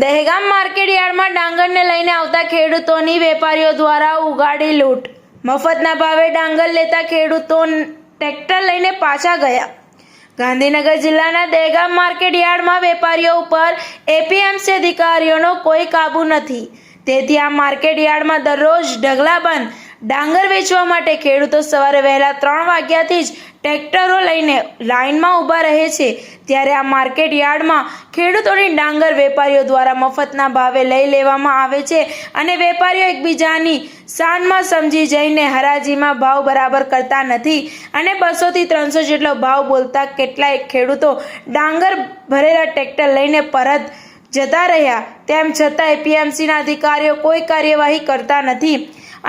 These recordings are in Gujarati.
દહેગામ માર્કેટ યાર્ડમાં ડાંગરને લઈને આવતા ખેડૂતોની વેપારીઓ દ્વારા ઉગાડી લૂંટ। મફતના ભાવે ડાંગર લેતા ખેડૂતો ટ્રેક્ટર લઈને પાછા ગયા। ગાંધીનગર જિલ્લાના દહેગામ માર્કેટ યાર્ડમાં વેપારીઓ ઉપર એપીએમસી અધિકારીઓનો કોઈ કાબુ નથી, તેથી આ માર્કેટ યાર્ડમાં દરરોજ ઢગલાબંધ ડાંગર વેચવા માટે ખેડૂતો સવારે વહેલા 3 વાગ્યાથી જ ટ્રેક્ટરો લઈને લાઇનમાં ઊભા રહે છે। ત્યારે આ માર્કેટ યાર્ડમાં ખેડૂતોની ડાંગર વેપારીઓ દ્વારા મફતના ભાવે લઈ લેવામાં આવે છે અને વેપારીઓ એકબીજાની શાનમાં સમજી જઈને હરાજીમાં ભાવ બરાબર કરતા નથી અને 200 થી 300 જેટલો ભાવ બોલતા કેટલાય ખેડૂતો ડાંગર ભરેલા ટ્રેક્ટર લઈને પરત જતા રહ્યા। તેમ છતાં એપીએમસીના અધિકારીઓ કોઈ કાર્યવાહી કરતા નથી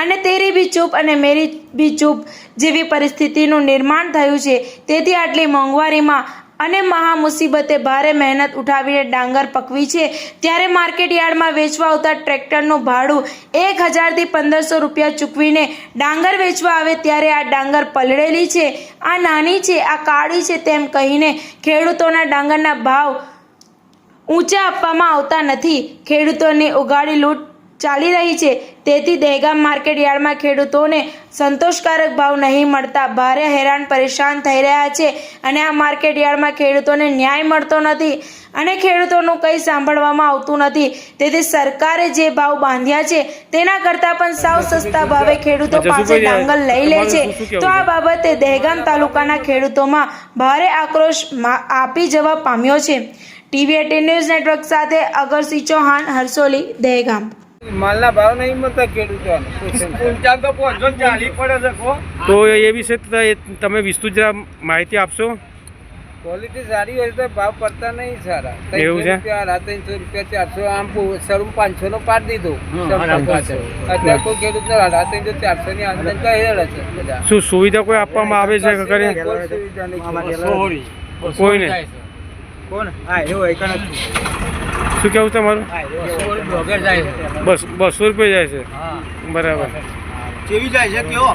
અને તેરી બી ચૂપ અને મેરી બી ચૂપ જેવી પરિસ્થિતિનું નિર્માણ થયું છે। તેથી આટલી મોંઘવારીમાં અને મહા મુસીબતે ભારે મહેનત ઉઠાવીને ડાંગર પકવી છે, ત્યારે માર્કેટ યાર્ડમાં વેચવા આવતા ટ્રેક્ટરનું ભાડું 1000 થી 1500 રૂપિયા ચૂકવીને ડાંગર વેચવા આવે ત્યારે આ ડાંગર પલળેલી છે, આ નાની છે, આ કાળી છે તેમ કહીને ખેડૂતોના ડાંગરના ભાવ ઊંચા આપવામાં આવતા નથી। ખેડૂતોની ઉગાડી લૂંટ ચાલી રહી છે, તેથી દહેગામ માર્કેટ યાર્ડમાં ખેડૂતોને સંતોષકારક ભાવ નહીં મળતા ભારે હેરાન પરેશાન થઈ રહ્યા છે અને આ માર્કેટ યાર્ડમાં ખેડૂતોને ન્યાય મળતો નથી અને ખેડૂતોનું કંઈ સાંભળવામાં આવતું નથી। તેથી સરકારે જે ભાવ બાંધ્યા છે તેના કરતાં પણ સાવ સસ્તા ભાવે ખેડૂતો પાસે ડાંગર લઈ લે છે, તો આ બાબતે દહેગામ તાલુકાના ખેડૂતોમાં ભારે આક્રોશ આપી જવા પામ્યો છે। TV18 ન્યૂઝ નેટવર્ક સાથે અગરસિંહ ચૌહાણ, હરસોલી, દહેગામ। मालना भाव नहीं मिलता खेडूतोने ઊંચા તો 540 પડે છે। તો એ વિશે તમે વિસ્તૃત જરા માહિતી આપશો। ક્વોલિટી સારી હોય તો ભાવ પડતા નહીં સારા। એવું છે? 300 રૂપિયા 400 આમ શરૂ 500 નો પાડી દીધો। અત્યારે કોઈ ખેડૂત ને 400 ની અંદર કઈ હેડે છે બધા। શું સુવિધા કોઈ આપવામાં આવે છે કે કરી? કોઈ સુવિધા નહીં, કોઈ નહીં। કોણ હા એવો એકણ શું કેવું તમારું? બસ 200 રૂપિયા જાય છે, બરાબર। કેવી જાય છે કેવો?